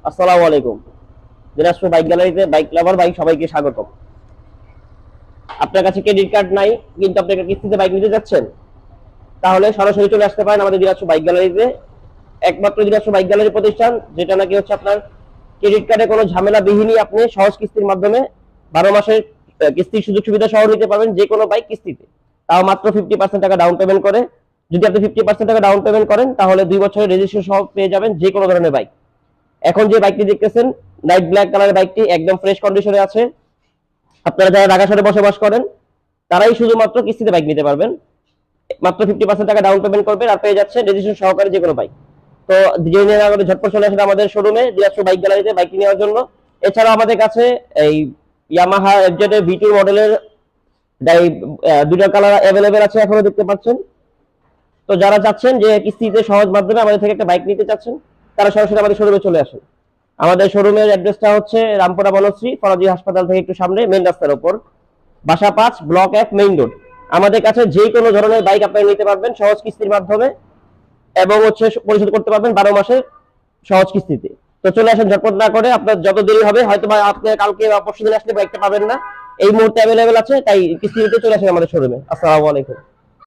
আসসালামু আলাইকুম। দিনাজপুর বাইক গ্যালারিতে বাইক লাভার বাইক সবাইকে স্বাগতম। আপনার কাছে ক্রেডিট কার্ড নাই কিন্তু আপনি একটা কিস্তিতে বাইক নিতে যাচ্ছেন, তাহলে সরাসরি চলে আসতে পারেন আমাদের দিনাজপুর বাইক গ্যালারিতে। একমাত্র দিনাজপুর বাইক গ্যালারি প্রতিষ্ঠান যেটা নাকি হচ্ছে আপনার ক্রেডিট কার্ডে কোনো ঝামেলা বিহীনই আপনি সহজ কিস্তির মাধ্যমে 12 মাসের কিস্তির সুযোগ সুবিধা সহ নিতে পারবেন যে কোনো বাইক কিস্তিতে, তাও মাত্র 50% টাকা ডাউন পেমেন্ট করে। যদি আপনি 50% টাকা ডাউন পেমেন্ট করেন তাহলে 2 বছরের রেজিস্ট্রেশন সহ পেয়ে যাবেন যে কোনো ধরনের বাইক। এখন যে বাইকটি দেখতেছেন লাইট ব্ল্যাক কালারের বাইকটি একদম ফ্রেশ কন্ডিশনে আছে। আপনারা যারা ঢাকা শহরে বসবাস করেন তারাই শুধুমাত্র কিস্তিতে বাইক নিতে পারবেন। মাত্র 50% টাকা ডাউন পেমেন্ট করবেন আর পেয়ে যাচ্ছেন রেজিস্ট্রেশন সহকারে যে কোনো বাইক। তো জেনে নেওয়ার আগে ঝটপট চলে আসেন আমাদের শোরুমে দিনাজপুর বাইক গ্যালারিতে বাইকটি নেওয়ার জন্য। এছাড়াও আমাদের কাছে এই ইয়ামাহা এফজেড এর V2 মডেলের দুইটা কালার অ্যাভেলেবেল আছে, এখনো দেখতে পাচ্ছেন। তো যারা চাচ্ছেন যে কিস্তিতে সহজ মাধ্যমে আমাদের থেকে একটা বাইক নিতে চাচ্ছেন, তারা সরাসরি আমাদের শোরুমে চলে আসেন। আমাদের শোরুমের অ্যাড্রেসটা হচ্ছে রামপুরা বনশ্রী ফরাজি হাসপাতাল থেকে একটু সামনে, মেইন রাস্তার উপর, বাসা 5, ব্লক 1, মেইন রোড। আমাদের কাছে যে কোনো ধরনের বাইক আপনারা নিতে পারবেন সহজ কিস্তির মাধ্যমে, এবং হচ্ছে পরিশোধ করতে পারবেন 12 মাসের সহজ কিস্তিতে। তো চলে আসেন ঝটপট না করে, আপনার যত দেরি হবে হয়তো বা আপনি কালকে বা পরশু দিন আসলে বাইকটা পাবেন না। এই মুহূর্তে অ্যাভেলেবেল আছে, তাই কিস্তি নিতে চলে আসেন আমাদের শোরুমে। আসসালামু আলাইকুম।